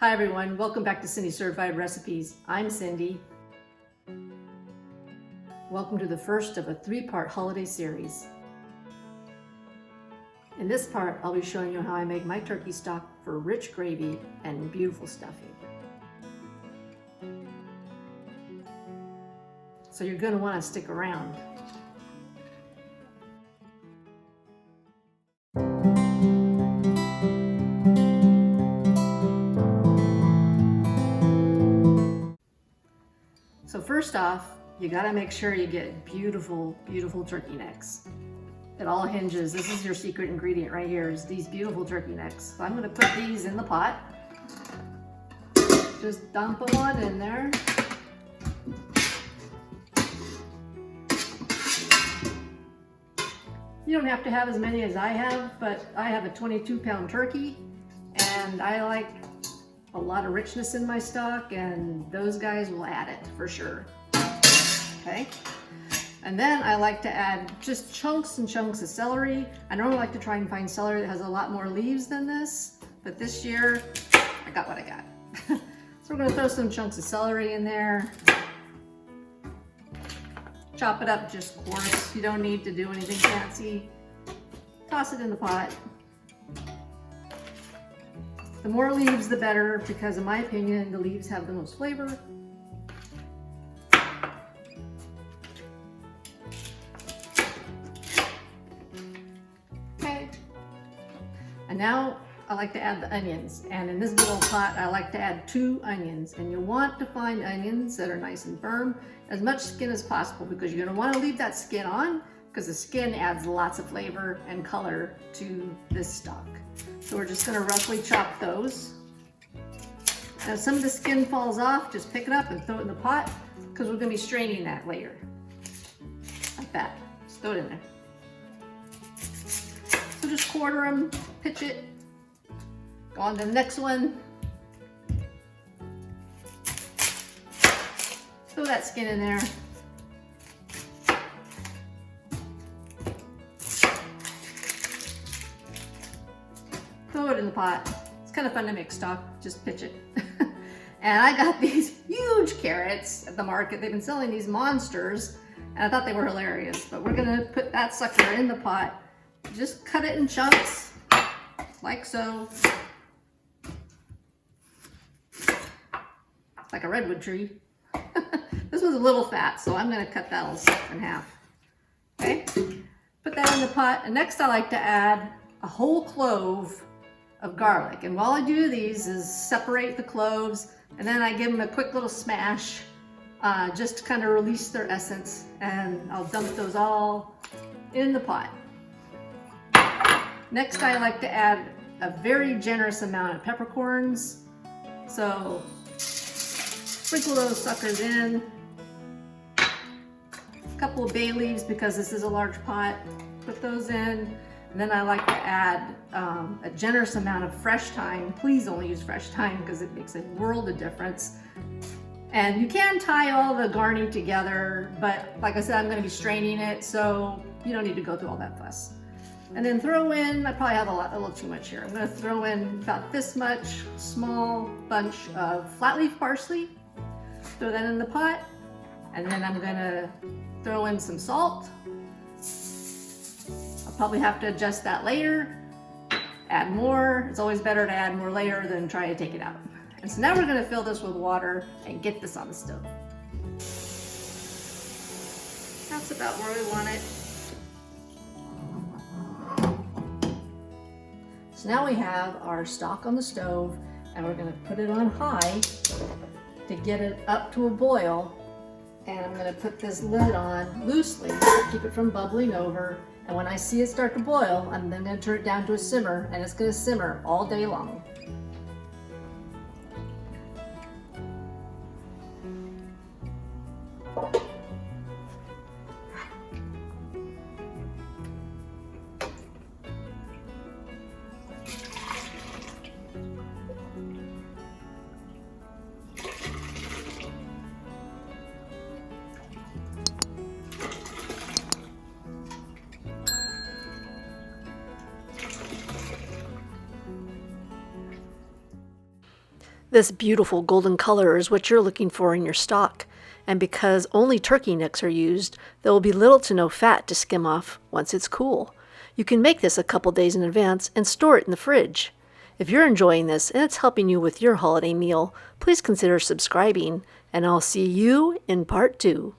Hi everyone, welcome back to Cindy Certified Recipes. I'm Cindy. Welcome to the first of a three-part holiday series. In this part, I'll be showing you how I make my turkey stock for rich gravy and beautiful stuffing. So you're going to want to stick around. So first off, you gotta make sure you get beautiful, beautiful turkey necks. It all hinges. This is your secret ingredient right here, is these beautiful turkey necks. So I'm gonna put these in the pot. Just dump them on in there. You don't have to have as many as I have, but I have a 22-pound turkey, and I like a lot of richness in my stock, and those guys will add it for sure. Okay, and then I like to add just chunks and chunks of celery. I normally like to try and find celery that has a lot more leaves than this, but this year I got what I got. So we're going to throw some chunks of celery in there. Chop it up just coarse. You don't need to do anything fancy. Toss it in the pot. The more leaves, the better, because in my opinion, the leaves have the most flavor. Okay. And now I like to add the onions. And in this little pot, I like to add 2 onions. And you want to find onions that are nice and firm, as much skin as possible, because you're going to want to leave that skin on, because the skin adds lots of flavor and color to this stock. So we're just going to roughly chop those. Now some of the skin falls off, just pick it up and throw it in the pot, because we're going to be straining that later. Like that. Just throw it in there. So just quarter them, pitch it. Go on to the next one. Throw that skin in there. Throw it in the pot. It's kind of fun to make stock, just pitch it. And I got these huge carrots at the market. They've been selling these monsters, and I thought they were hilarious. But we're gonna put that sucker in the pot. Just cut it in chunks, like so. Like a redwood tree. This was a little fat, so I'm gonna cut that all in half. Okay, put that in the pot. And next I like to add a whole clove of garlic. And while I do these is separate the cloves, and then I give them a quick little smash, just to kind of release their essence, and I'll dump those all in the pot. Next I like to add a very generous amount of peppercorns. So sprinkle those suckers in. A couple of bay leaves, because this is a large pot. Put those in. And then I like to add a generous amount of fresh thyme. Please only use fresh thyme, because it makes a world of difference. And you can tie all the garni together, but like I said, I'm going to be straining it, so you don't need to go through all that fuss. And then throw in, I probably have a little too much here. I'm going to throw in about this much small bunch of flat leaf parsley. Throw that in the pot. And then I'm going to throw in some salt. Probably have to adjust that later, add more. It's always better to add more later than try to take it out. And so now we're going to fill this with water and get this on the stove. That's about where we want it. So now we have our stock on the stove, and we're going to put it on high to get it up to a boil. And I'm going to put this lid on loosely to keep it from bubbling over. And when I see it start to boil, I'm then going to turn it down to a simmer, and it's going to simmer all day long. This beautiful golden color is what you're looking for in your stock, and because only turkey necks are used, there will be little to no fat to skim off once it's cool. You can make this a couple days in advance and store it in the fridge. If you're enjoying this and it's helping you with your holiday meal, please consider subscribing, and I'll see you in part 2.